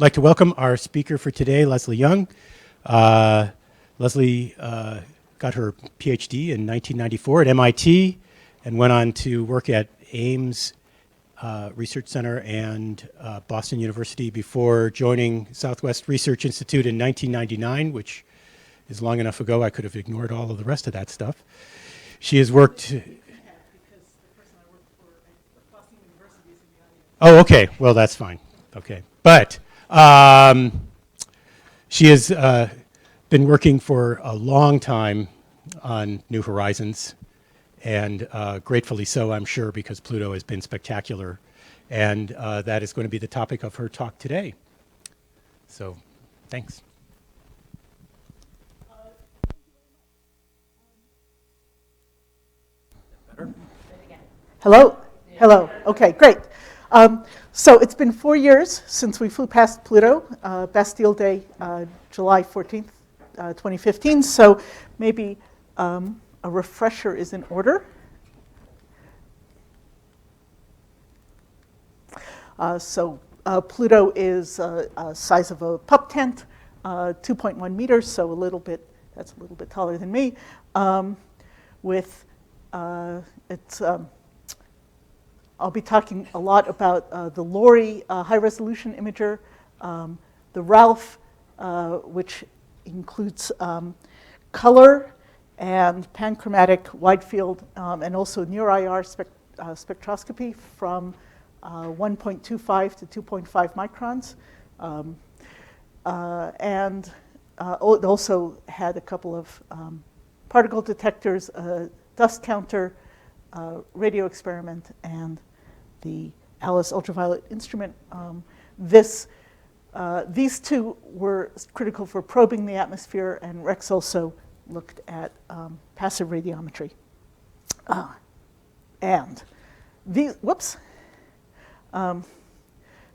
I'd like to welcome our speaker for today, Leslie Young. Leslie got her PhD in 1994 at MIT and went on to work at Ames Research Center and Boston University before joining Southwest Research Institute in 1999, which is long enough ago I could have ignored all of the rest of that stuff. She has worked... Oh, okay. Well, that's fine. Okay. But she has been working for a long time on New Horizons, and gratefully so, I'm sure, because Pluto has been spectacular. And that is going to be the topic of her talk today. So, thanks. Better? Hello? Hello. Okay, great. So it's been 4 years since we flew past Pluto, Bastille Day, July 14th, 2015. So maybe a refresher is in order. Pluto is size of a pup tent, 2.1 meters, so that's a little bit taller than me. I'll be talking a lot about the LORRI high-resolution imager, the RALPH, which includes color and panchromatic wide field, and also near-IR spectroscopy from 1.25 to 2.5 microns. And it also had a couple of particle detectors, a dust counter, radio experiment, and the ALICE ultraviolet instrument. These two were critical for probing the atmosphere, and Rex also looked at passive radiometry.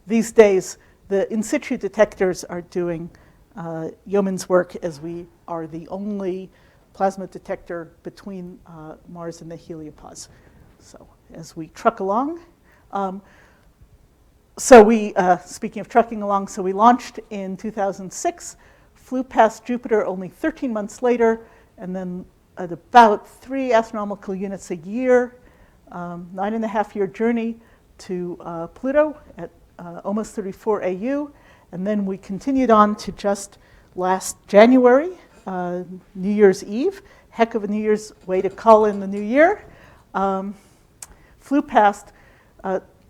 These days, the in situ detectors are doing yeoman's work, as we are the only plasma detector between Mars and the heliopause. So as we truck along, speaking of trucking along, so we launched in 2006, flew past Jupiter only 13 months later, and then at about 3 astronomical units a year, 9.5-year journey to Pluto at almost 34 AU, and then we continued on to just last January, New Year's Eve, heck of a New Year's way to call in the new year. Flew past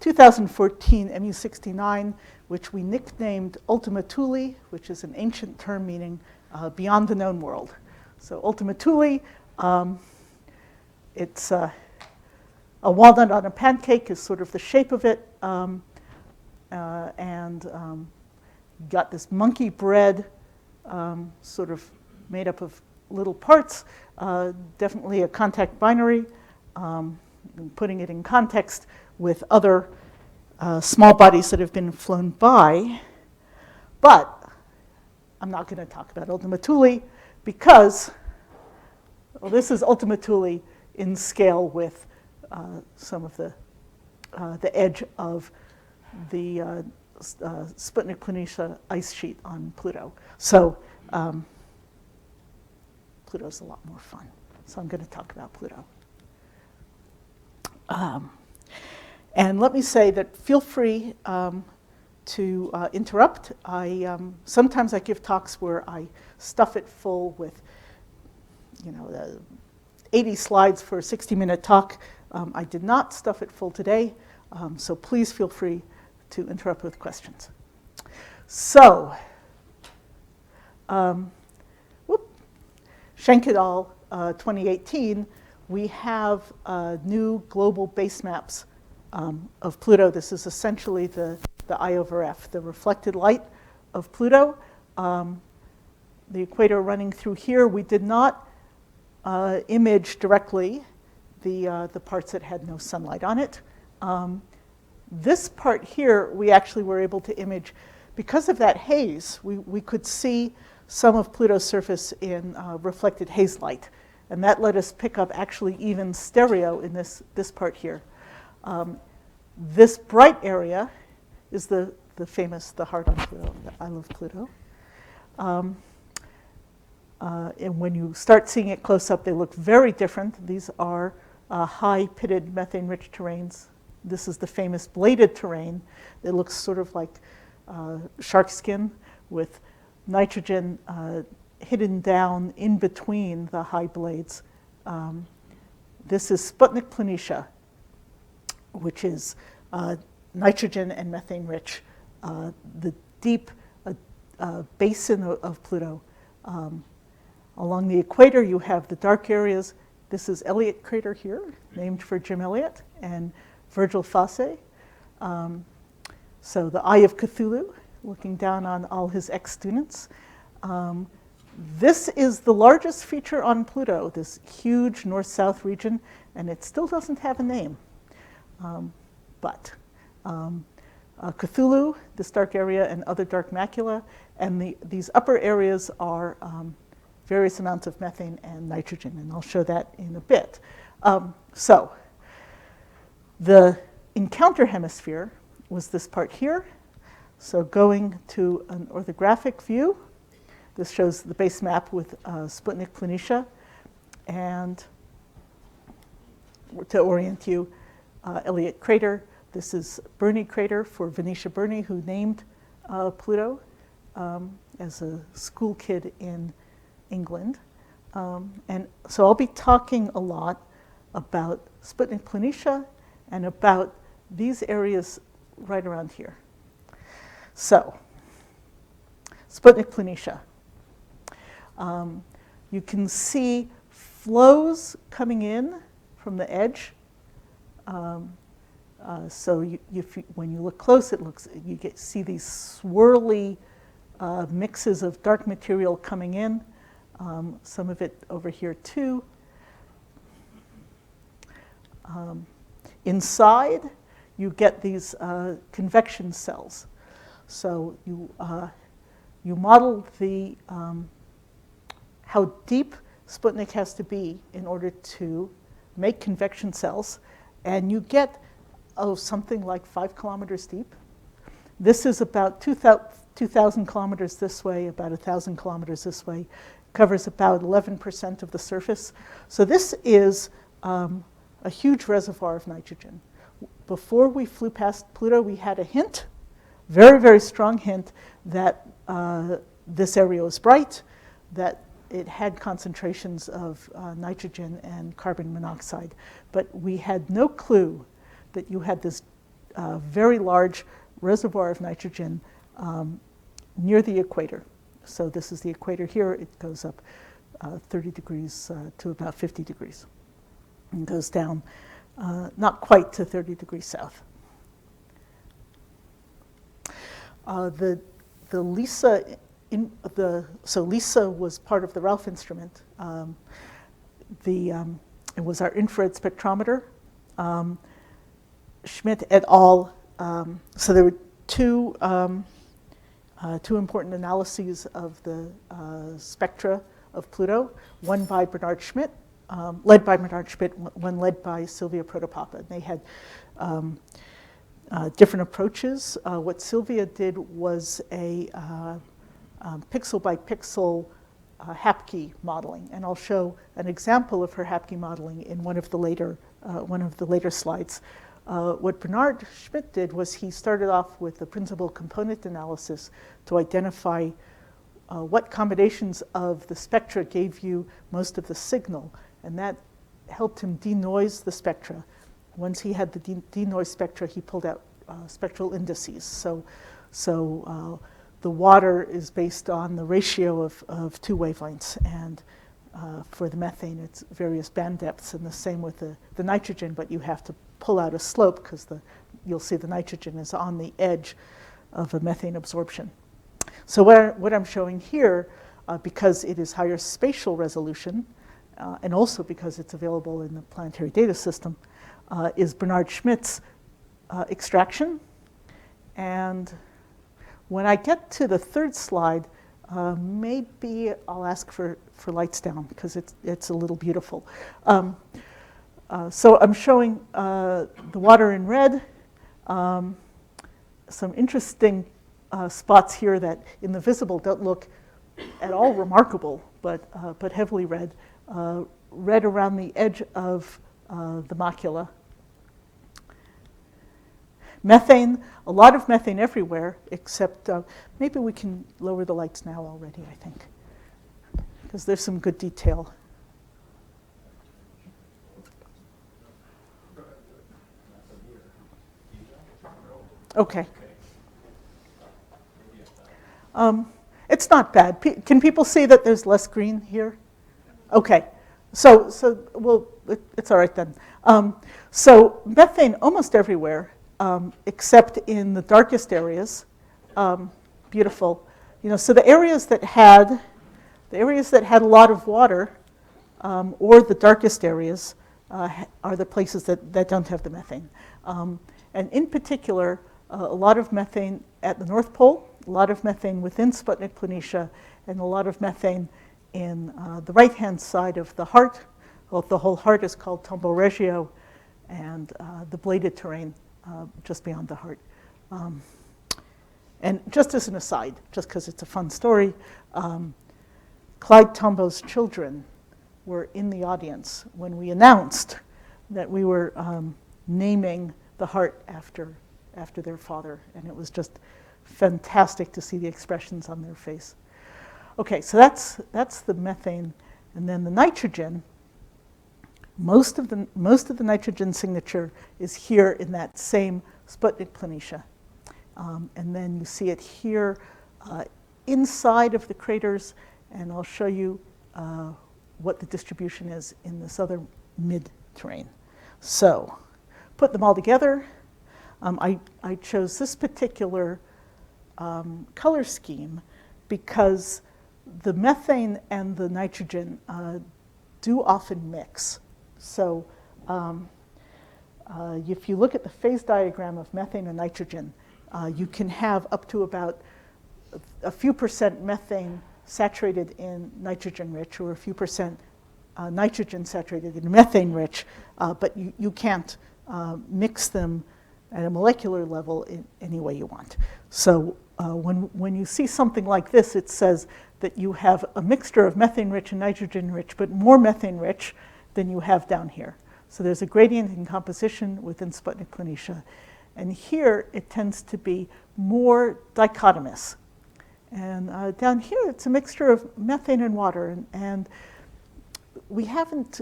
2014 MU69, which we nicknamed Ultima Thule, which is an ancient term meaning beyond the known world. So Ultima Thule, it's a walnut on a pancake is sort of the shape of it, and got this monkey bread sort of made up of little parts, definitely a contact binary, putting it in context with other small bodies that have been flown by. But I'm not going to talk about Ultima Thule because, well, this is Ultima Thule in scale with some of the edge of the Sputnik Planitia ice sheet on Pluto. So Pluto's a lot more fun. So I'm going to talk about Pluto. And let me say that feel free to interrupt. Sometimes I give talks where I stuff it full with 80 slides for a 60-minute talk. I did not stuff it full today, so please feel free to interrupt with questions. So, Schenk et al., 2018, we have new global base maps of Pluto. This is essentially the I over F, the reflected light of Pluto. The equator running through here. We did not image directly the parts that had no sunlight on it. This part here, we actually were able to image. Because of that haze, we could see some of Pluto's surface in reflected haze light. And that let us pick up actually even stereo in this part here. This bright area is the the famous The Heart on Pluto, I Love Pluto. And when you start seeing it close up, they look very different. These are high pitted methane-rich terrains. This is the famous bladed terrain. It looks sort of like shark skin with nitrogen hidden down in between the high blades. This is Sputnik Planitia, which is nitrogen and methane-rich, the deep basin of Pluto. Along the equator, you have the dark areas. This is Elliott Crater here, named for Jim Elliott and Virgil Fosse. So the Eye of Cthulhu, looking down on all his ex-students. This is the largest feature on Pluto, this huge north-south region, and it still doesn't have a name. Cthulhu, this dark area, and other dark macula, and these upper areas are various amounts of methane and nitrogen, and I'll show that in a bit. So the encounter hemisphere was this part here. So going to an orthographic view, this shows the base map with Sputnik Planitia, and to orient you, Elliott Crater. This is Burney Crater for Venetia Burney, who named Pluto as a school kid in England. And so I'll be talking a lot about Sputnik Planitia and about these areas right around here. So, Sputnik Planitia. You can see flows coming in from the edge. So when you look close, you see these swirly mixes of dark material coming in. Some of it over here too. Inside, you get these convection cells. So you model how deep Sputnik has to be in order to make convection cells, and you get something like 5 kilometers deep. This is about 2,000 kilometers this way, about 1,000 kilometers this way. Covers about 11% of the surface. So this is a huge reservoir of nitrogen. Before we flew past Pluto, we had a hint, very, very strong hint, that this area was bright, that it had concentrations of nitrogen and carbon monoxide. But we had no clue that you had this very large reservoir of nitrogen near the equator. So this is the equator here. It goes up 30 degrees to about 50 degrees. And goes down not quite to 30 degrees south. The LISA, so LISA was part of the Ralph instrument. It was our infrared spectrometer. Schmidt et al. So there were two important analyses of the spectra of Pluto, one by Bernard Schmidt, led by Bernard Schmidt, one led by Sylvia Protopapa. And they had different approaches. What Sylvia did was a pixel by pixel Hapke modeling, and I'll show an example of her Hapke modeling in one of the later slides. What Bernard Schmidt did was he started off with the principal component analysis to identify what combinations of the spectra gave you most of the signal, and that helped him denoise the spectra. Once he had the denoise spectra, he pulled out spectral indices. So the water is based on the ratio of two wavelengths, and for the methane, it's various band depths, and the same with the nitrogen, but you have to pull out a slope because you'll see the nitrogen is on the edge of a methane absorption. So what I'm showing here, because it is higher spatial resolution, and also because it's available in the planetary data system, is Bernard Schmidt's extraction. And when I get to the third slide, maybe I'll ask for lights down because it's a little beautiful. So I'm showing the water in red. some interesting spots here that in the visible don't look at all remarkable, but heavily red. Red around the edge of the macula. Methane, a lot of methane everywhere, except maybe we can lower the lights now already, I think, because there's some good detail. Okay. It's not bad. Can people see that there's less green here? Okay. So well, it's all right then. So methane almost everywhere, except in the darkest areas. Beautiful. You know, so the areas that had a lot of water, or the darkest areas, are the places that don't have the methane. And in particular, a lot of methane at the North Pole, a lot of methane within Sputnik Planitia, and a lot of methane in the right-hand side of the heart. Well, the whole heart is called Tombo Regio, and the bladed terrain just beyond the heart. And just as an aside, just because it's a fun story, Clyde Tombo's children were in the audience when we announced that we were naming the heart after their father, and it was just fantastic to see the expressions on their face. Okay, so that's the methane, and then the nitrogen. Most of the nitrogen signature is here in that same Sputnik Planitia, and then you see it here inside of the craters, and I'll show you what the distribution is in this other mid-terrain. So, put them all together. I chose this particular color scheme because the methane and the nitrogen do often mix. So if you look at the phase diagram of methane and nitrogen, you can have up to about a few percent methane saturated in nitrogen-rich, or a few percent nitrogen saturated in methane-rich, but you can't mix them at a molecular level in any way you want. So when you see something like this, it says that you have a mixture of methane-rich and nitrogen-rich, but more methane-rich than you have down here. So there's a gradient in composition within Sputnik Planitia. And here it tends to be more dichotomous. And down here it's a mixture of methane and water. And we haven't,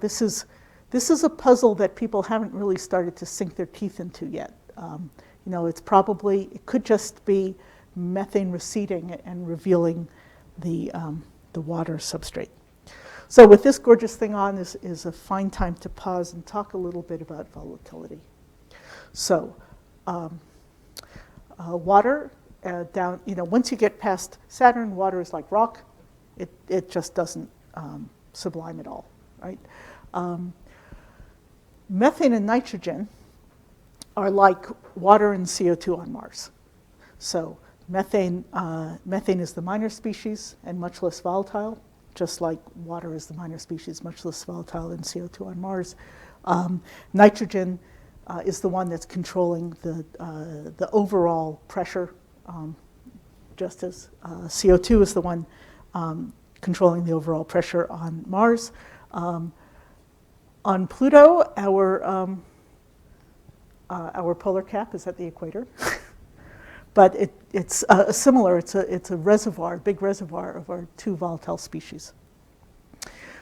this is a puzzle that people haven't really started to sink their teeth into yet. It could just be methane receding and revealing the water substrate. So with this gorgeous thing on is a fine time to pause and talk a little bit about volatility. So water down, once you get past Saturn, water is like rock. It just doesn't sublime at all, right? Methane and nitrogen are like water and CO2 on Mars. So methane is the minor species and much less volatile, just like water is the minor species, much less volatile than CO2 on Mars. Nitrogen is the one that's controlling the overall pressure, just as CO2 is the one controlling the overall pressure on Mars. On Pluto, our polar cap is at the equator, but it's similar. It's a reservoir, a big reservoir of our two volatile species.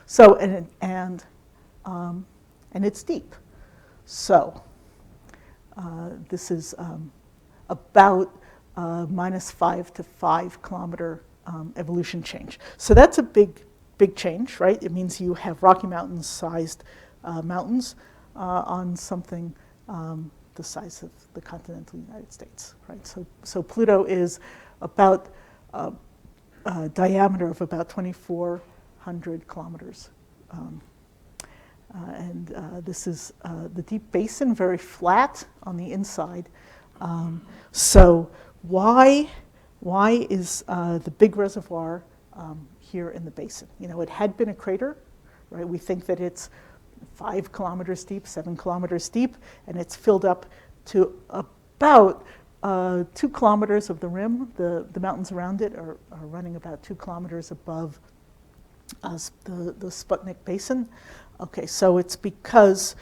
So and it's deep. So this is about -5 to 5 kilometer evolution change. So that's a big change, right? It means you have Rocky Mountain-sized mountains on something the size of the continental United States, right? So Pluto is about a diameter of about 2,400 kilometers. This is the deep basin, very flat on the inside. So why is the big reservoir here in the basin? It had been a crater, right? We think that it's 5 kilometers deep, 7 kilometers deep, and it's filled up to about 2 kilometers of the rim. The mountains around it are running about 2 kilometers above the Sputnik Basin. Okay, so it's because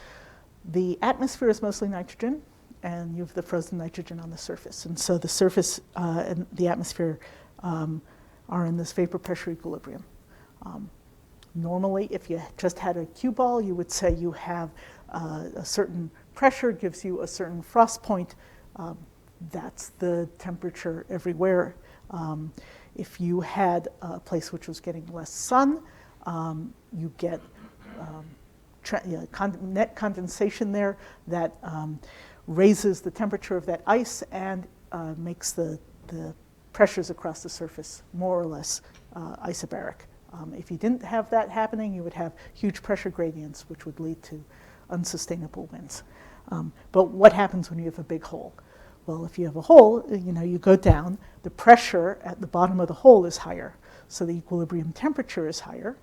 the atmosphere is mostly nitrogen, and you have the frozen nitrogen on the surface. And so the surface and the atmosphere are in this vapor pressure equilibrium. Normally, if you just had a cue ball, you would say you have a certain pressure gives you a certain frost point. That's the temperature everywhere. If you had a place which was getting less sun, you get net condensation there that raises the temperature of that ice and makes the pressures across the surface more or less isobaric. If you didn't have that happening, you would have huge pressure gradients, which would lead to unsustainable winds. But what happens when you have a big hole? Well, if you have a hole, you go down, the pressure at the bottom of the hole is higher, so the equilibrium temperature is higher,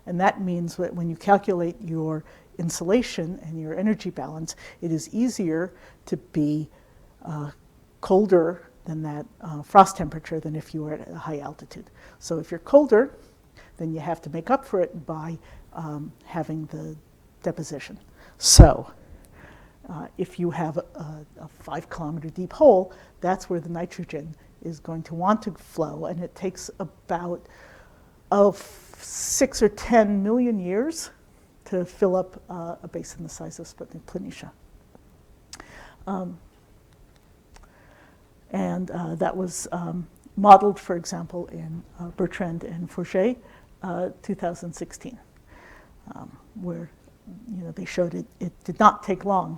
and that means that when you calculate your insolation and your energy balance, it is easier to be colder than that frost temperature than if you were at a high altitude. So if you're colder, then you have to make up for it by having the deposition. So if you have a 5 kilometer deep hole, that's where the nitrogen is going to want to flow, and it takes about 6 or 10 million years to fill up a basin the size of Sputnik Planitia. And that was modeled, for example, in Bertrand and Fourget, 2016, where they showed it did not take long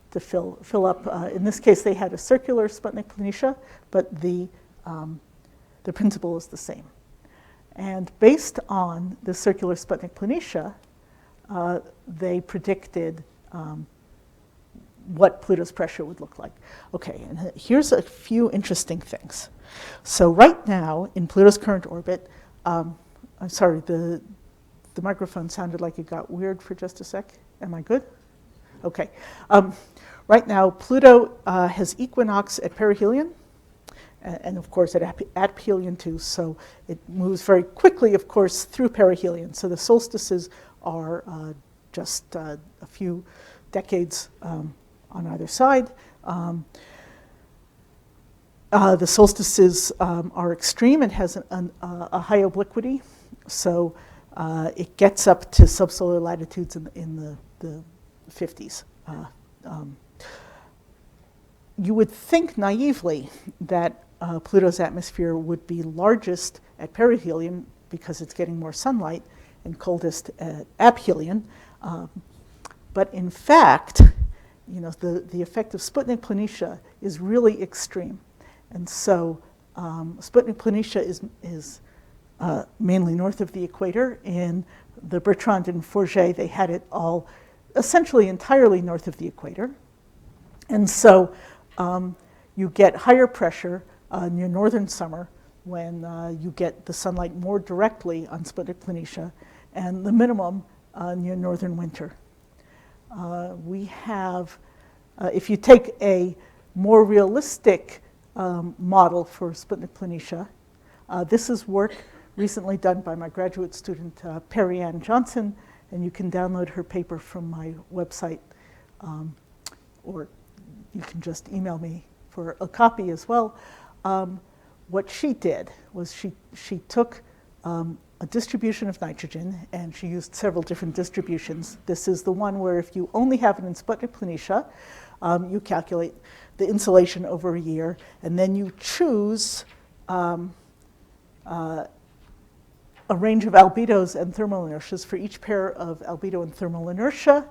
to fill up. In this case, they had a circular Sputnik Planitia, but the principle is the same. And based on the circular Sputnik Planitia, they predicted what Pluto's pressure would look like. Okay, and here's a few interesting things. So right now, in Pluto's current orbit, I'm sorry, the microphone sounded like it got weird for just a sec. Am I good? Okay. Right now, Pluto has equinox at perihelion, and of course at aphelion too, so it moves very quickly, of course, through perihelion. So the solstices are just a few decades on either side. The solstices are extreme and has a high obliquity, so it gets up to subsolar latitudes in the 50s. You would think naively that Pluto's atmosphere would be largest at perihelion because it's getting more sunlight, and coldest at aphelion. But in fact, the effect of Sputnik Planitia is really extreme. And so Sputnik Planitia is mainly north of the equator. In the Bertrand and Fourget, they had it all essentially entirely north of the equator. And so you get higher pressure near northern summer when you get the sunlight more directly on Sputnik Planitia, and the minimum near northern winter. We have, if you take a more realistic model for Sputnik Planitia, this is work recently done by my graduate student, Perry Ann Johnson, and you can download her paper from my website, or you can just email me for a copy as well. What she did was she took a distribution of nitrogen, and she used several different distributions. This is the one where if you only have it in Sputnik Planitia, you calculate the insolation over a year, and then you choose a range of albedos and thermal inertias for each pair of albedo and thermal inertia.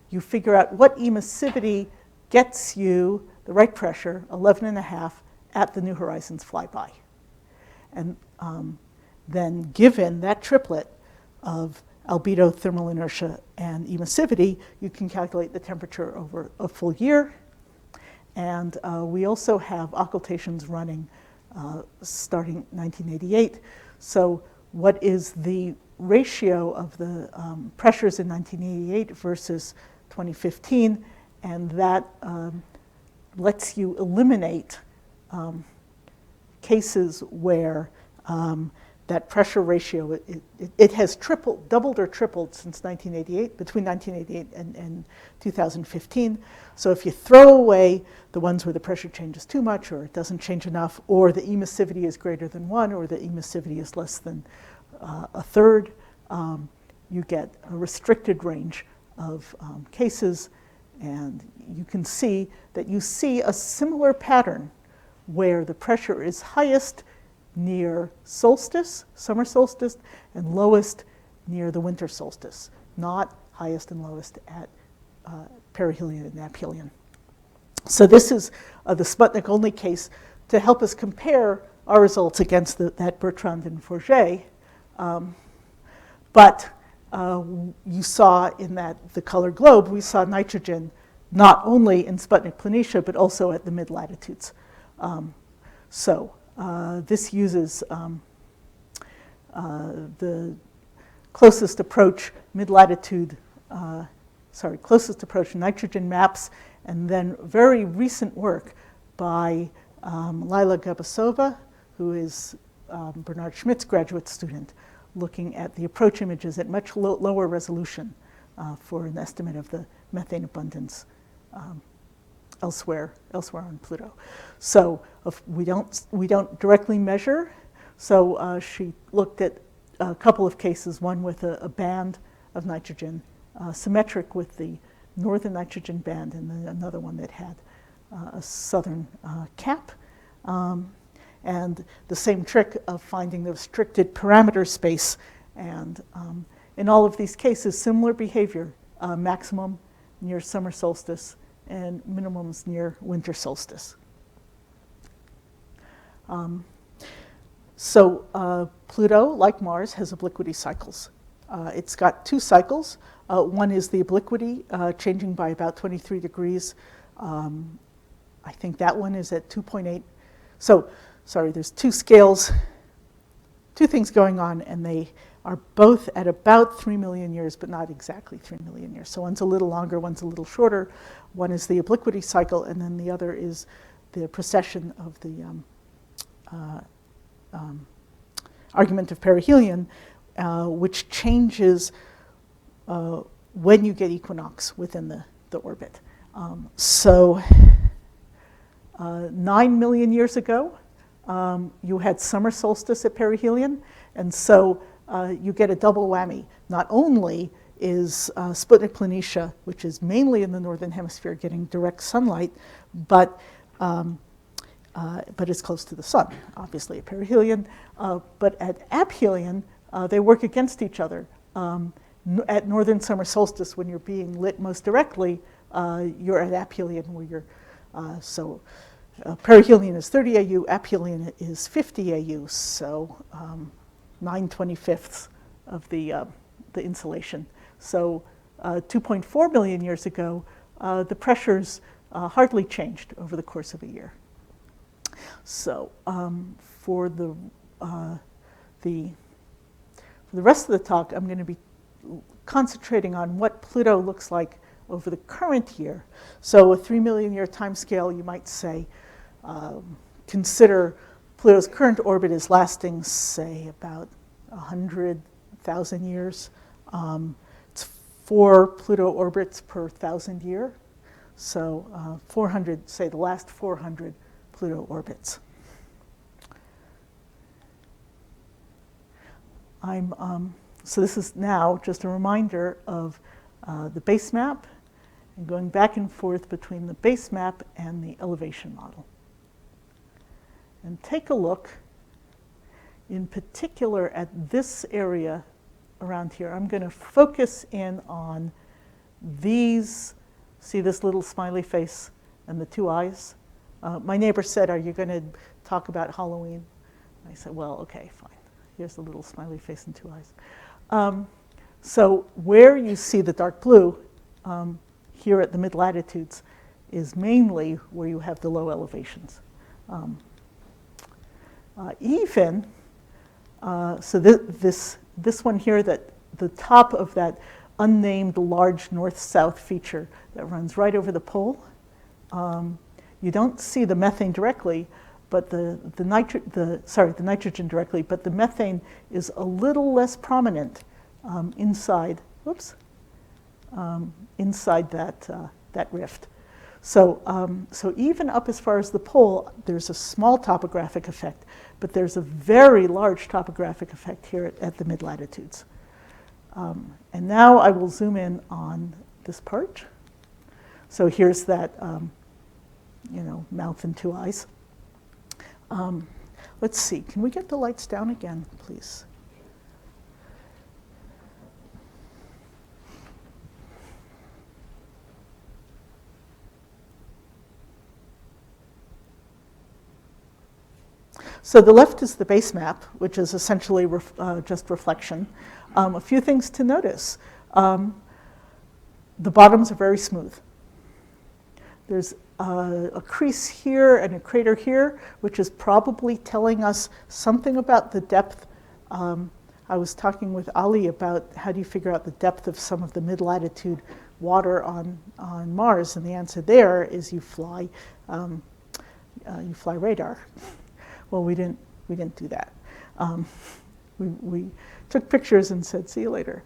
You figure out what emissivity gets you the right pressure, 11.5, at the New Horizons flyby. And then given that triplet of albedo, thermal inertia, and emissivity, you can calculate the temperature over a full year. And we also have occultations running starting 1988. So what is the ratio of the pressures in 1988 versus 2015? And that lets you eliminate cases where that pressure ratio, it has doubled or tripled since 1988, between 1988 and 2015. So if you throw away the ones where the pressure changes too much, or it doesn't change enough, or the emissivity is greater than 1, or the emissivity is less than a third, you get a restricted range of cases. And you can see that you see a similar pattern where the pressure is highest near solstice, summer solstice, and lowest near the winter solstice, not highest and lowest at perihelion and aphelion. So this is the Sputnik only case to help us compare our results against that Bertrand and Forget. But you saw in the color globe, we saw nitrogen not only in Sputnik Planitia, but also at the mid-latitudes. This uses the closest approach closest approach nitrogen maps, and then very recent work by Lila Gabasova, who is Bernard Schmidt's graduate student, looking at the approach images at much lower resolution for an estimate of the methane abundance elsewhere on Pluto. So we don't directly measure. So she looked at a couple of cases, one with a band of nitrogen, symmetric with the northern nitrogen band, and then another one that had a southern cap. And the same trick of finding the restricted parameter space. And in all of these cases, similar behavior, maximum near summer solstice and minimums near winter solstice. Pluto, like Mars, has obliquity cycles. It's got 2 cycles. One is the obliquity changing by about 23 degrees. I think that one is at 2.8. So, sorry, there's 2 scales, 2 things going on, and they are both at about 3 million years, but not exactly 3 million years. So one's a little longer, one's a little shorter. One is the obliquity cycle, and then the other is the precession of the argument of perihelion, which changes when you get equinox within the orbit. 9 million years ago, you had summer solstice at perihelion, and so you get a double whammy. Not only is Sputnik Planitia, which is mainly in the northern hemisphere, getting direct sunlight, but it's close to the sun, obviously at perihelion. But at aphelion, they work against each other. At northern summer solstice, when you're being lit most directly, you're at aphelion, where you're perihelion is 30 AU, aphelion is 50 AU, so 9/25 of the insolation. So 2.4 million years ago, the pressures hardly changed over the course of a year. So for the rest of the talk, I'm going to be concentrating on what Pluto looks like over the current year. So a 3 million year time scale, you might say, consider Pluto's current orbit is lasting, say, about 100,000 years. It's 4 Pluto orbits per 1,000 year. So 400, say the last 400 Pluto orbits. So this is now just a reminder of the base map and going back and forth between the base map and the elevation model. And take a look in particular at this area around here. I'm going to focus in on these. See this little smiley face and the 2 eyes? My neighbor said, "Are you going to talk about Halloween?" I said, "Well, okay, fine. Here's the little smiley face and 2 eyes." So where you see the dark blue here at the mid-latitudes is mainly where you have the low elevations. So this one here, that the top of that unnamed large north-south feature that runs right over the pole, you don't see the methane directly, but the nitrogen directly, but the methane is a little less prominent inside. Whoops. Inside that rift. So even up as far as the pole, there's a small topographic effect, but there's a very large topographic effect here at the mid-latitudes. And now I will zoom in on this part. So here's that, mouth and two eyes. Let's see, can we get the lights down again, please? So the left is the base map, which is essentially just reflection. A few things to notice. The bottoms are very smooth. There's a crease here and a crater here, which is probably telling us something about the depth. I was talking with Ali about how do you figure out the depth of some of the mid-latitude water on Mars, and the answer there is you fly radar. Well, we didn't do that. We took pictures and said, "See you later."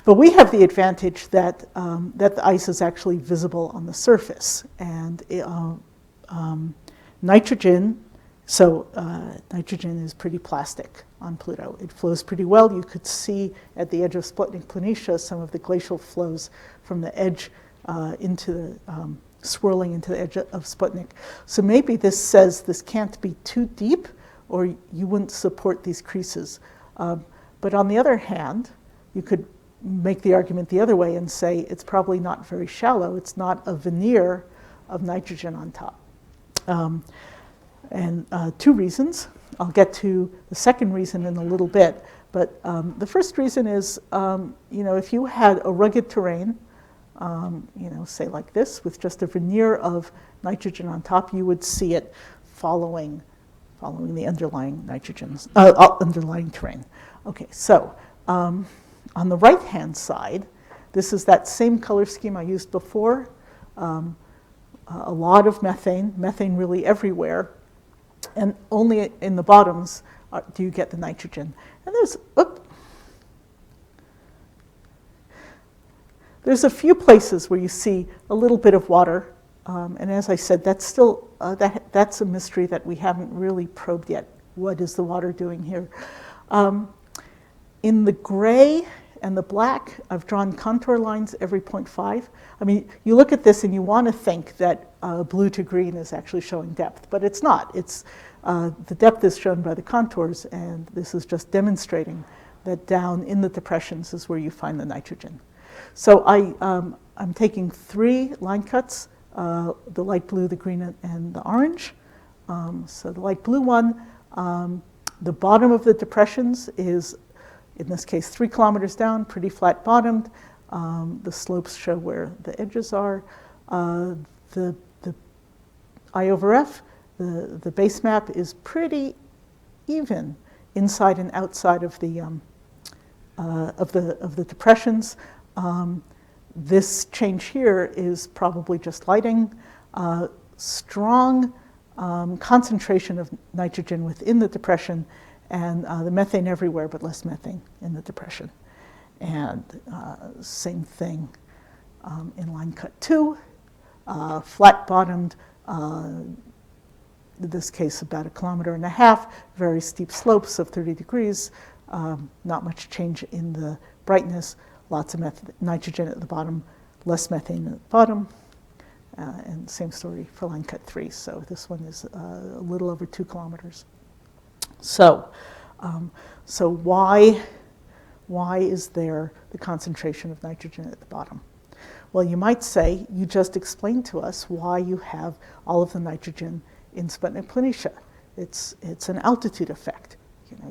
But we have the advantage that the ice is actually visible on the surface, and nitrogen. So nitrogen is pretty plastic on Pluto. It flows pretty well. You could see at the edge of Sputnik Planitia some of the glacial flows from the edge into the swirling into the edge of Sputnik. So maybe this says this can't be too deep, or you wouldn't support these creases. But on the other hand, you could make the argument the other way and say it's probably not very shallow. It's not a veneer of nitrogen on top. And two reasons. I'll get to the second reason in a little bit. But the first reason is, if you had a rugged terrain, say like this, with just a veneer of nitrogen on top, you would see it following the underlying underlying terrain. Okay, so on the right-hand side, this is that same color scheme I used before. A lot of methane really everywhere, and only in the bottoms do you get the nitrogen. And there's a few places where you see a little bit of water, and as I said, that's still that's a mystery that we haven't really probed yet. What is the water doing here? In the gray and the black, I've drawn contour lines every 0.5. I mean, you look at this and you want to think that blue to green is actually showing depth, but it's not. It's the depth is shown by the contours, and this is just demonstrating that down in the depressions is where you find the nitrogen. So I'm taking 3 line cuts, the light blue, the green, and the orange. So the light blue one, the bottom of the depressions is, in this case, 3 kilometers down, pretty flat bottomed. The slopes show where the edges are. The I over F, the base map is pretty even inside and outside of the depressions. This change here is probably just lighting. Strong concentration of nitrogen within the depression, and the methane everywhere, but less methane in the depression. And same thing in line cut 2, flat bottomed, in this case about 1.5 kilometers, very steep slopes of 30 degrees, not much change in the brightness, lots of nitrogen at the bottom, less methane at the bottom, and same story for line cut 3. So this one is a little over 2 kilometers. So why is there the concentration of nitrogen at the bottom? Well, you might say, you just explained to us why you have all of the nitrogen in Sputnik Planitia. It's an altitude effect.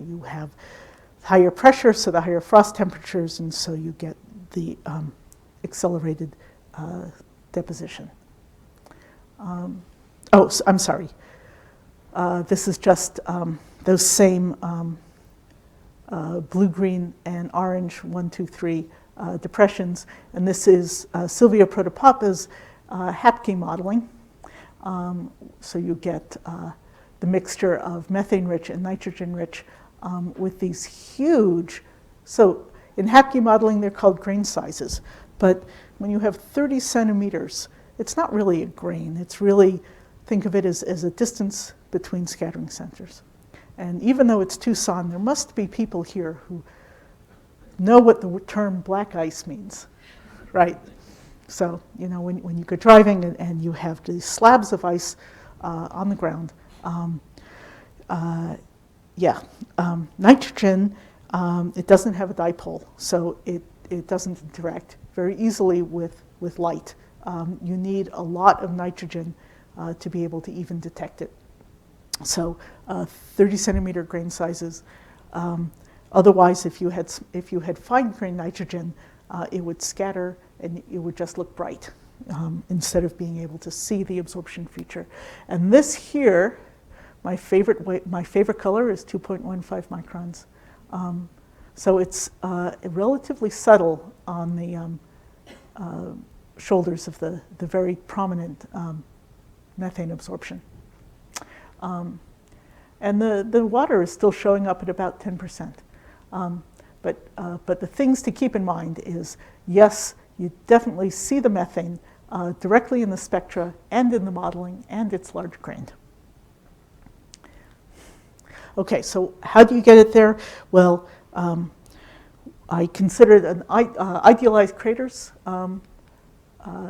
You have higher pressure, so the higher frost temperatures, and so you get the accelerated deposition. I'm sorry. This is just those same blue, green, and orange 1, 2, 3 depressions, and this is Silvia Protopapa's Hapke modeling. So you get the mixture of methane-rich and nitrogen-rich with these huge, so in Hapke modeling they're called grain sizes, but when you have 30 centimeters, it's not really a grain, it's really, think of it as a distance between scattering centers. And even though it's Tucson, there must be people here who know what the term black ice means, right? So, you know, when you go driving and you have these slabs of ice on the ground, nitrogen, it doesn't have a dipole, so it doesn't interact very easily with light. You need a lot of nitrogen to be able to even detect it. So 30 centimeter grain sizes. Otherwise, if you had fine grain nitrogen, it would scatter and it would just look bright instead of being able to see the absorption feature. And this here, my favorite color is 2.15 microns. So it's relatively subtle on the shoulders of the very prominent methane absorption. And the water is still showing up at about 10%. But the things to keep in mind is, yes, you definitely see the methane directly in the spectra and in the modeling, and it's large grained. Okay, so how do you get it there? Well, I considered idealized craters,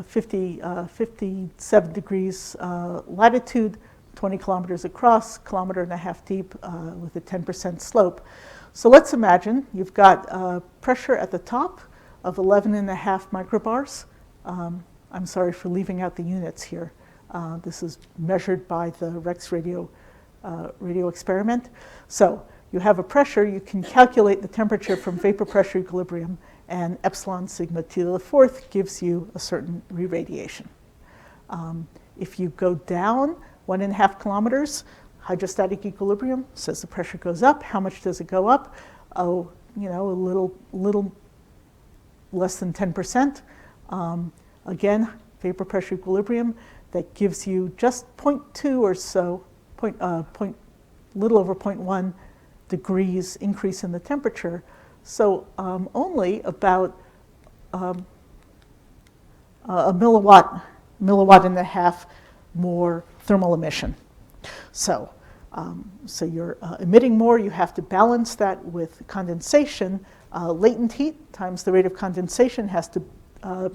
57 degrees latitude, 20 kilometers across, 1.5 kilometers deep with a 10% slope. So let's imagine you've got pressure at the top of 11.5 microbars. I'm sorry for leaving out the units here. This is measured by the Rex radio experiment. So you have a pressure, you can calculate the temperature from vapor pressure equilibrium, and epsilon sigma T to the fourth gives you a certain re-radiation. If you go down 1.5 kilometers, hydrostatic equilibrium says the pressure goes up. How much does it go up? Oh, you know, a little less than 10%. Again, vapor pressure equilibrium, that gives you just 0.2 or so, little over 0.1 degrees increase in the temperature. So only about a milliwatt and a half more thermal emission. So you're emitting more. You have to balance that with condensation. Latent heat times the rate of condensation has to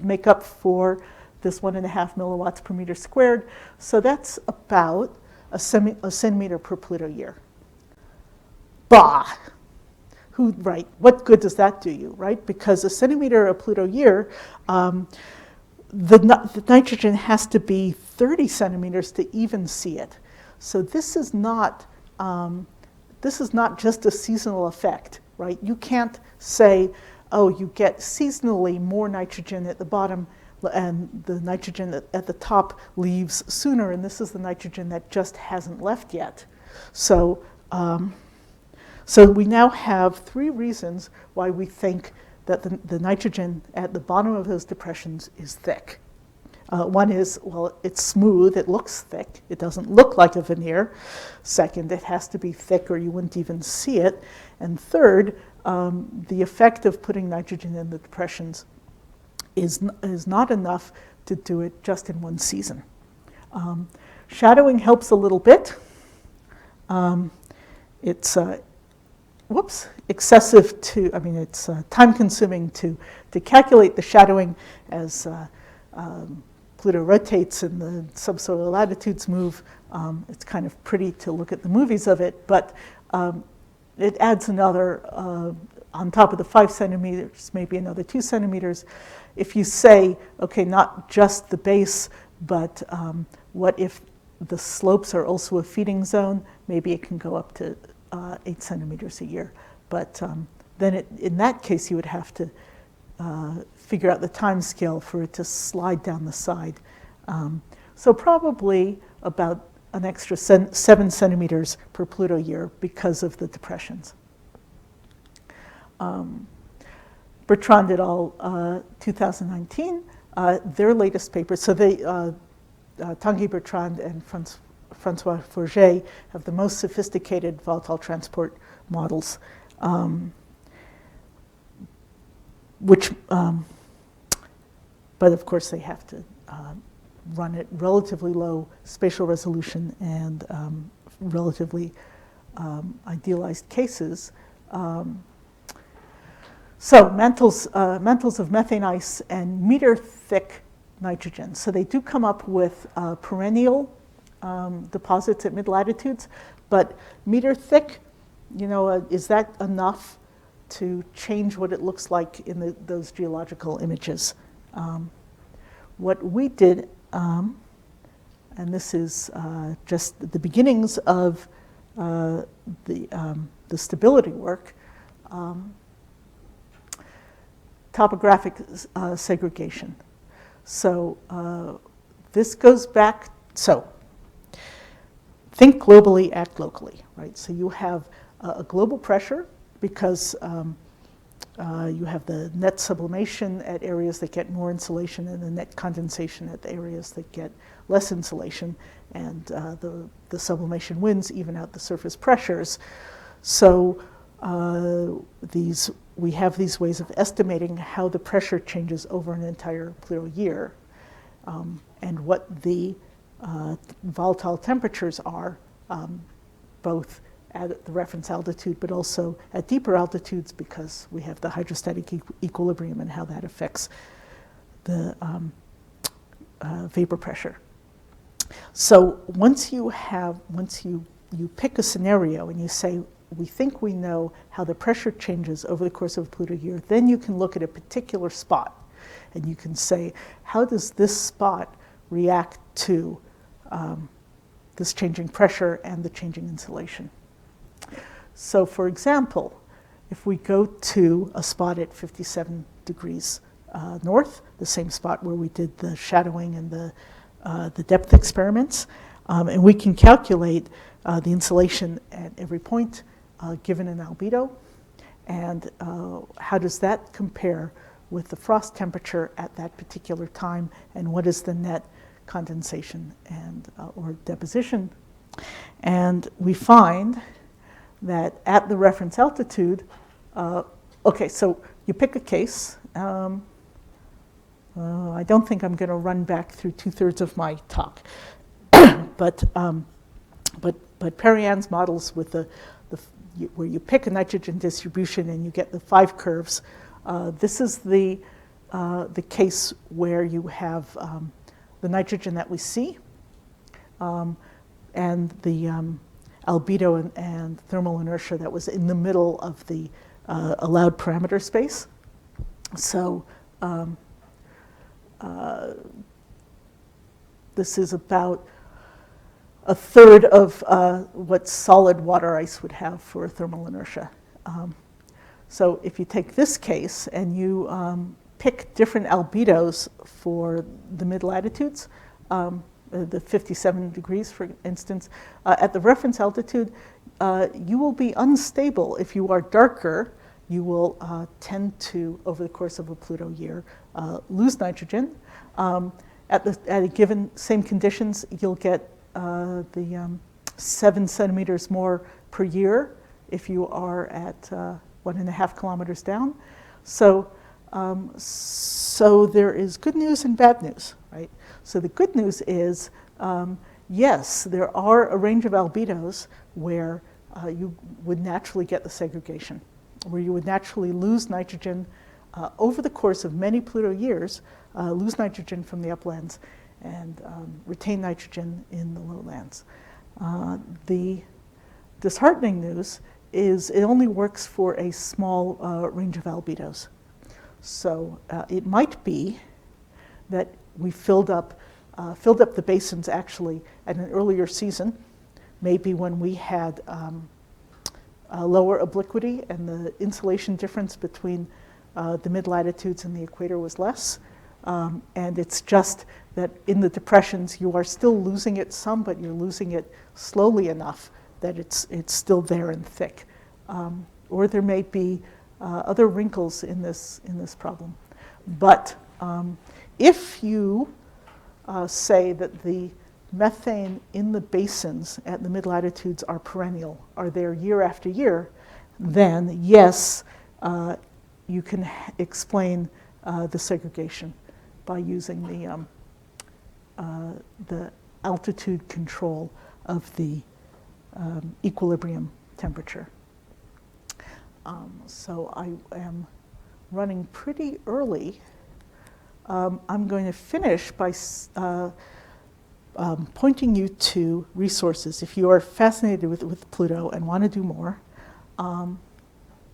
make up for this 1.5 milliwatts per meter squared. So that's about a centimeter per Pluto year. Bah! Right, what good does that do you, right? Because a centimeter a Pluto year, the nitrogen has to be 30 centimeters to even see it. So this is not just a seasonal effect, right? You can't say, oh, you get seasonally more nitrogen at the bottom and the nitrogen at the top leaves sooner, and this is the nitrogen that just hasn't left yet. So we now have 3 reasons why we think that the nitrogen at the bottom of those depressions is thick. One is, well, it's smooth, it looks thick, it doesn't look like a veneer. Second, it has to be thick or you wouldn't even see it. And third, the effect of putting nitrogen in the depressions is not enough to do it just in one season. Shadowing helps a little bit. It's excessive to, it's time consuming to calculate the shadowing as Pluto rotates and the subsolar latitudes move. It's kind of pretty to look at the movies of it, but it adds another, on top of the 5 centimeters, maybe another 2 centimeters. If you say, okay, not just the base, but what if the slopes are also a feeding zone, maybe it can go up to 8 centimeters a year. But then in that case, you would have to figure out the time scale for it to slide down the side. So probably about an extra 7 centimeters per Pluto year because of the depressions. Bertrand et al., 2019, their latest paper, so they, Tanguy Bertrand and Francois Forget have the most sophisticated volatile transport models, but of course they have to run at relatively low spatial resolution and relatively idealized cases. So mantles of methane ice and meter-thick nitrogen. So they do come up with perennial deposits at mid-latitudes, but meter-thick, is that enough to change what it looks like in those geological images? What we did, and this is just the beginnings of the stability work, topographic segregation. So this goes back, so think globally, act locally, right? So you have a global pressure because you have the net sublimation at areas that get more insolation and the net condensation at the areas that get less insolation, and the sublimation winds even out the surface pressures. So we have these ways of estimating how the pressure changes over an entire Pluto year, and what the volatile temperatures are, both at the reference altitude, but also at deeper altitudes, because we have the hydrostatic equilibrium and how that affects the vapor pressure. So once you pick a scenario and you say, we think we know how the pressure changes over the course of a Pluto year, then you can look at a particular spot and you can say, how does this spot react to this changing pressure and the changing insolation? So for example, if we go to a spot at 57 degrees north, the same spot where we did the shadowing and the depth experiments, and we can calculate the insolation at every point given an albedo, and how does that compare with the frost temperature at that particular time, and what is the net condensation and or deposition. And we find that at the reference altitude, okay, so you pick a case. I don't think I'm going to run back through 2/3 of my talk, but Perriand's models with where you pick a nitrogen distribution and you get the 5 curves. This is the case where you have the nitrogen that we see, and the albedo and thermal inertia that was in the middle of the allowed parameter space. So this is about 1/3 of what solid water ice would have for thermal inertia. So if you take this case and you pick different albedos for the mid-latitudes, the 57 degrees, for instance, at the reference altitude, you will be unstable. If you are darker, you will tend to, over the course of a Pluto year, lose nitrogen. At a given same conditions, you'll get the 7 centimeters more per year if you are at 1.5 kilometers down. So there is good news and bad news, right? So the good news is, yes, there are a range of albedos where you would naturally get the segregation, where you would naturally lose nitrogen over the course of many Pluto years, lose nitrogen from the uplands and retain nitrogen in the lowlands. The disheartening news is it only works for a small range of albedos. So it might be that we filled up the basins actually at an earlier season, maybe when we had a lower obliquity and the insolation difference between the mid-latitudes and the equator was less. And it's just that in the depressions you are still losing it some, but you're losing it slowly enough that it's still there and thick. Or there may be other wrinkles in this problem. But if you say that the methane in the basins at the mid-latitudes are perennial, are there year after year, then yes, you can explain the segregation by using the altitude control of the equilibrium temperature. So I am running pretty early. I'm going to finish by pointing you to resources. If you are fascinated with Pluto and want to do more,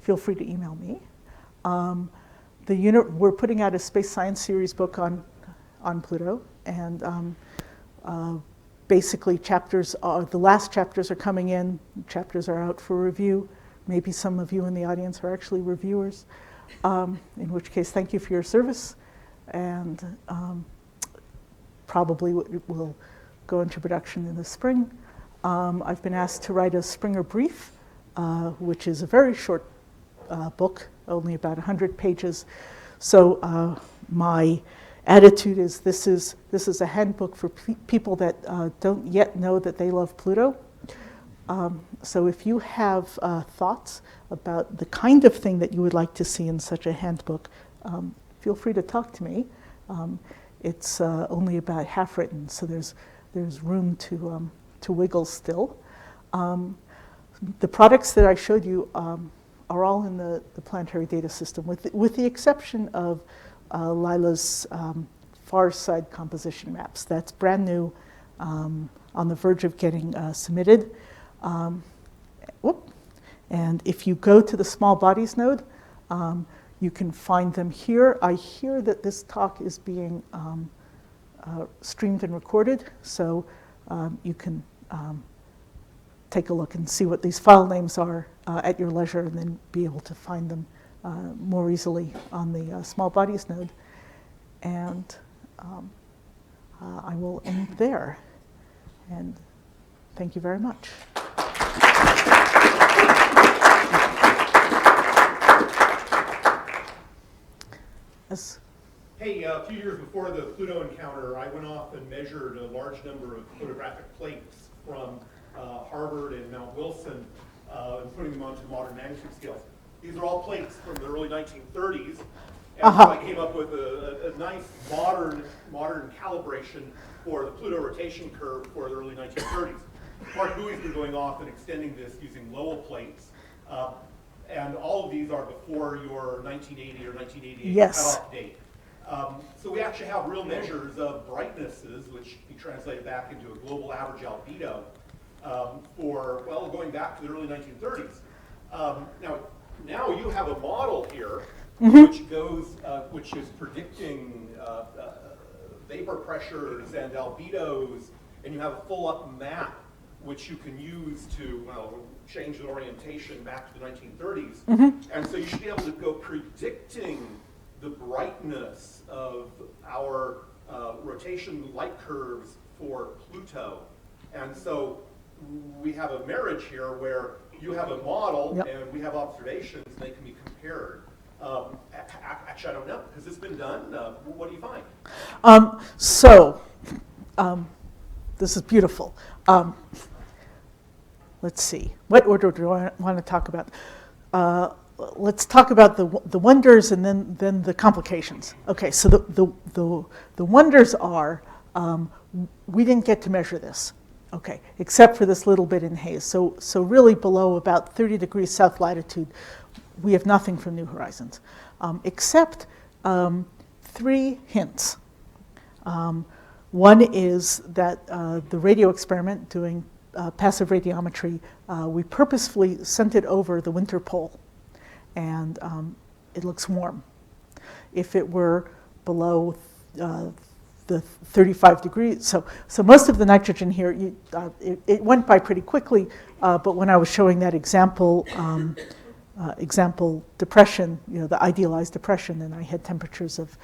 feel free to email me. We're putting out a space science series book on Pluto, and basically the last chapters are coming in, chapters are out for review. Maybe some of you in the audience are actually reviewers, in which case thank you for your service, and probably will go into production in the spring. I've been asked to write a Springer brief, which is a very short book, only about 100 pages. So my attitude is this is a handbook for people that don't yet know that they love Pluto. So if you have thoughts about the kind of thing that you would like to see in such a handbook, feel free to talk to me. It's only about half written, so there's room to wiggle still. The products that I showed you are all in the planetary data system, with the exception of Lila's far side composition maps. That's brand new, on the verge of getting submitted. And if you go to the small bodies node, you can find them here. I hear that this talk is being streamed and recorded, so you can take a look and see what these file names are at your leisure, and then be able to find them more easily on the small bodies node. And I will end there. And thank you very much. Yes. Hey, a few years before the Pluto encounter, I went off and measured a large number of photographic plates from Harvard and Mount Wilson, and putting them onto modern magnitude scales. These are all plates from the early 1930s, and so I came up with a nice modern calibration for the Pluto rotation curve for the early 1930s. Mark Bowie's been going off and extending this using Lowell plates, and all of these are before your 1980 or 1988 cutoff date. So we actually have real measures of brightnesses, which we translated back into a global average albedo for, well, going back to the early 1930s. Now you have a model here, which is predicting vapor pressures and albedos, and you have a full up map which you can use to change the orientation back to the 1930s. And so you should be able to go predicting the brightness of our rotation light curves for Pluto. And so we have a marriage here where you have a model and we have observations, and they can be compared. Actually, I don't know. Has this been done? What do you find? This is beautiful. Let's see. What order do I want to talk about? Let's talk about the wonders and then the complications. Okay, so the wonders are we didn't get to measure this. Okay, except for this little bit in haze. So really below about 30 degrees south latitude, we have nothing from New Horizons, except 3 hints. One is that the radio experiment doing passive radiometry, we purposefully sent it over the winter pole, and it looks warm. If it were below the 35 degrees, so most of the nitrogen here, it went by pretty quickly, but when I was showing that example depression, the idealized depression, and I had temperatures of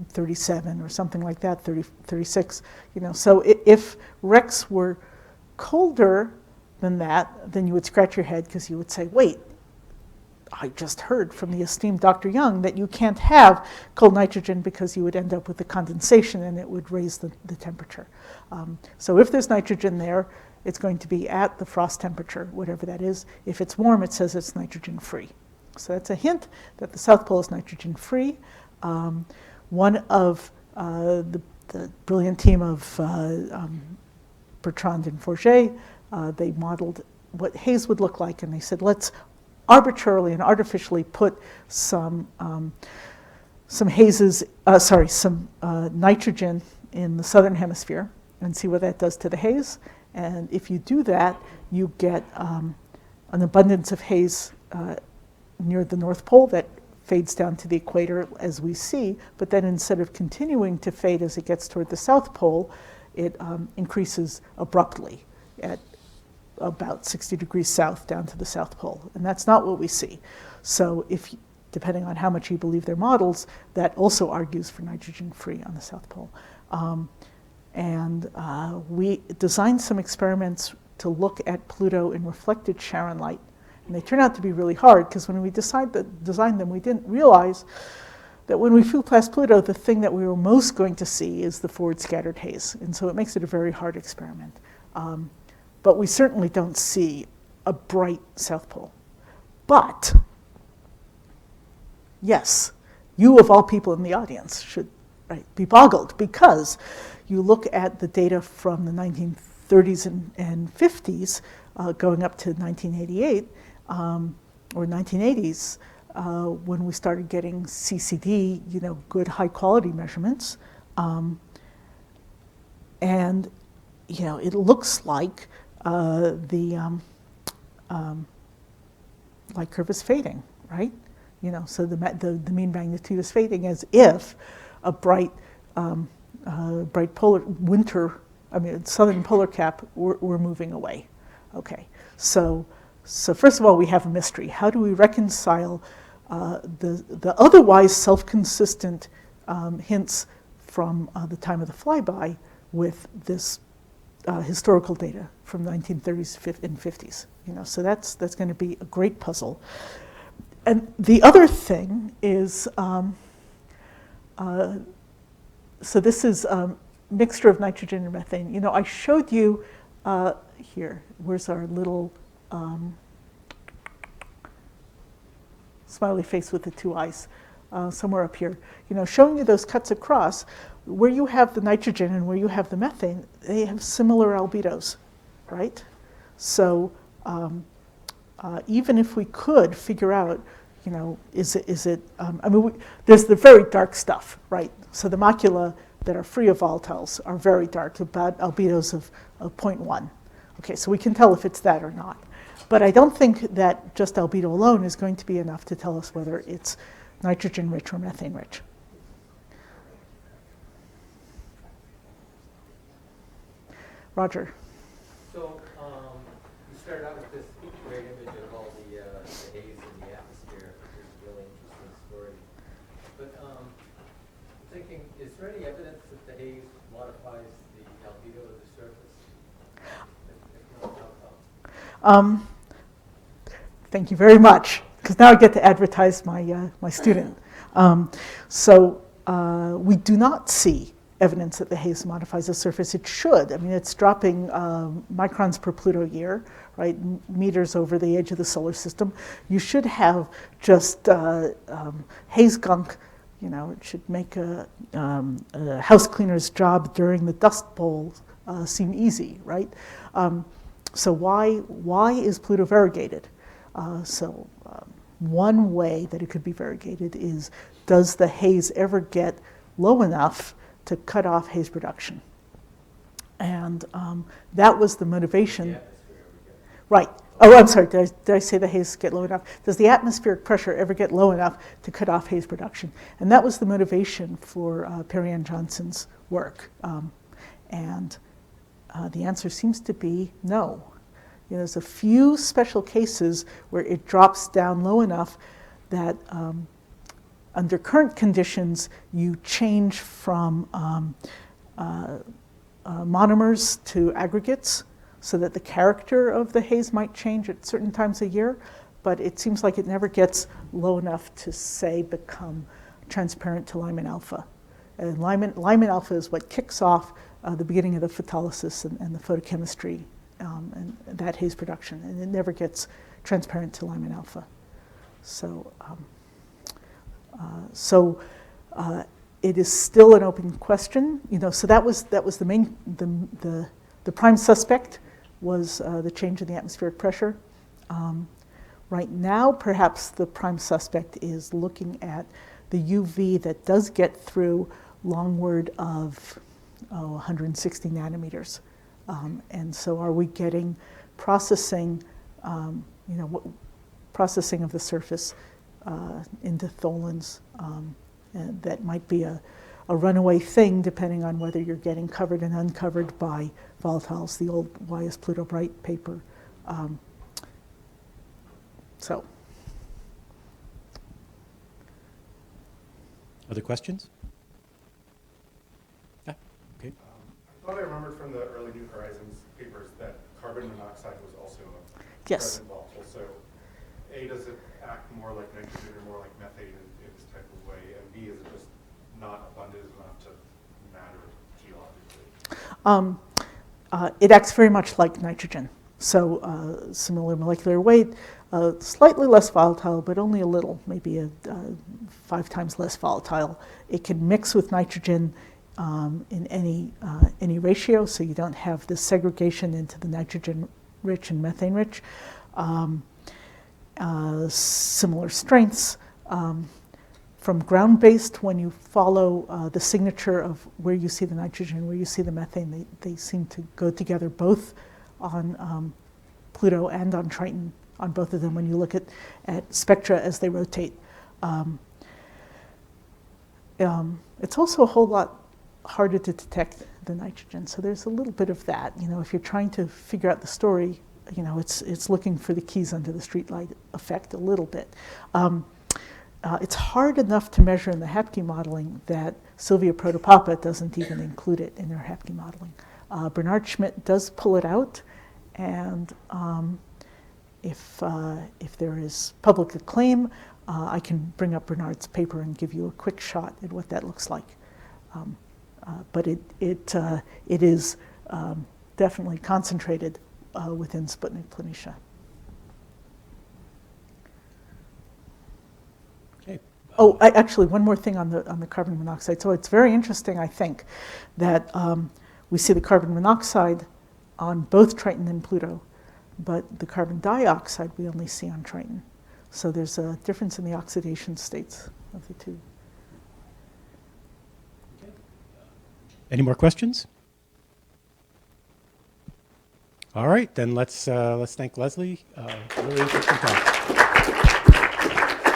37 or something like that, 36, so if Rex were colder than that, then you would scratch your head because you would say, wait, I just heard from the esteemed Dr. Young that you can't have cold nitrogen because you would end up with the condensation and it would raise the temperature. So if there's nitrogen there, it's going to be at the frost temperature, whatever that is. If it's warm, it says it's nitrogen free. So that's a hint that the South Pole is nitrogen free. One of the brilliant team of Bertrand and Forget, they modeled what haze would look like, and they said, let's arbitrarily and artificially put some nitrogen in the southern hemisphere and see what that does to the haze. And if you do that, you get an abundance of haze near the North Pole that fades down to the equator as we see, but then instead of continuing to fade as it gets toward the South Pole, it increases abruptly at about 60 degrees south down to the South Pole. And that's not what we see. So if, depending on how much you believe their models, that also argues for nitrogen free on the South Pole. We designed some experiments to look at Pluto in reflected Charon light. And they turn out to be really hard because when we designed them, we didn't realize that when we flew past Pluto, the thing that we were most going to see is the forward scattered haze. And so it makes it a very hard experiment. But we certainly don't see a bright South Pole. But, yes, you of all people in the audience should be boggled because you look at the data from the 1930s and 50s going up to 1988 or 1980s when we started getting CCD, good high quality measurements. And, it looks like the light curve is fading, right? So the mean magnitude is fading as if a bright polar southern polar cap were moving away. Okay, so first of all, we have a mystery. How do we reconcile the otherwise self-consistent hints from the time of the flyby with this historical data from 1930s and 50s? So that's going to be a great puzzle. And the other thing is, so this is a mixture of nitrogen and methane. I showed you here. Where's our little smiley face with the two eyes? Somewhere up here. Showing you those cuts across, where you have the nitrogen and where you have the methane, they have similar albedos, right? So even if we could figure out, is it there's the very dark stuff, right? So the macula that are free of volatiles are very dark, about albedos of 0.1. Okay, so we can tell if it's that or not. But I don't think that just albedo alone is going to be enough to tell us whether it's nitrogen rich or methane rich. Roger. So you started out with this great image of all the haze in the atmosphere, which is a really interesting story. But I'm thinking, is there any evidence that the haze modifies the albedo of the surface? If not, how come? Thank you very much, because now I get to advertise my student. We do not see evidence that the haze modifies the surface. It should. It's dropping microns per Pluto year, right? Meters over the edge of the solar system. You should have just haze gunk. It should make a house cleaner's job during the Dust Bowl seem easy, right? So why is Pluto variegated? One way that it could be variegated is, does the haze ever get low enough to cut off haze production? And that was the motivation. Right. Oh, I'm sorry, did I say the haze get low enough? Does the atmospheric pressure ever get low enough to cut off haze production? And that was the motivation for Perry Ann Johnson's work. And the answer seems to be no. There's a few special cases where it drops down low enough that under current conditions, you change from monomers to aggregates so that the character of the haze might change at certain times a year. but it seems like it never gets low enough to, say, become transparent to Lyman alpha. And Lyman alpha is what kicks off the beginning of the photolysis and the photochemistry and that haze production, and it never gets transparent to Lyman alpha. So, it is still an open question. So that was the main the prime suspect was the change in the atmospheric pressure. Right now, perhaps the prime suspect is looking at the UV that does get through longward of 160 nanometers. And so are we getting processing, processing of the surface into tholins, and that might be a runaway thing depending on whether you're getting covered and uncovered by volatiles, the old Why is Pluto Bright paper. So. Other questions? Yeah, okay. I thought I remembered from the early New Horizons papers that carbon monoxide was also a Yes. present volatile. So A, does it act more like nitrogen or more like methane in this type of way? And B, is it just not abundant enough to matter geologically? It acts very much like nitrogen. So similar molecular weight, slightly less volatile, but only a little, maybe 5 times less volatile. It can mix with nitrogen in any ratio, so you don't have this segregation into the nitrogen-rich and methane-rich. Similar strengths. From ground-based, when you follow the signature of where you see the nitrogen, where you see the methane, they seem to go together both on Pluto and on Triton, on both of them when you look at spectra as they rotate. It's also a whole lot harder to detect the nitrogen, so there's a little bit of that. If you're trying to figure out the story, it's looking for the keys under the streetlight effect a little bit. It's hard enough to measure in the Hapke modeling that Sylvia Protopapa doesn't even include it in her Hapke modeling. Bernard Schmidt does pull it out, and if there is public acclaim, I can bring up Bernard's paper and give you a quick shot at what that looks like. But it is definitely concentrated within Sputnik Planitia. Okay. Oh, actually, one more thing on the carbon monoxide. So it's very interesting, I think, that we see the carbon monoxide on both Triton and Pluto, but the carbon dioxide we only see on Triton. So there's a difference in the oxidation states of the two. Any more questions? All right, then let's thank Leslie. Really interesting talk.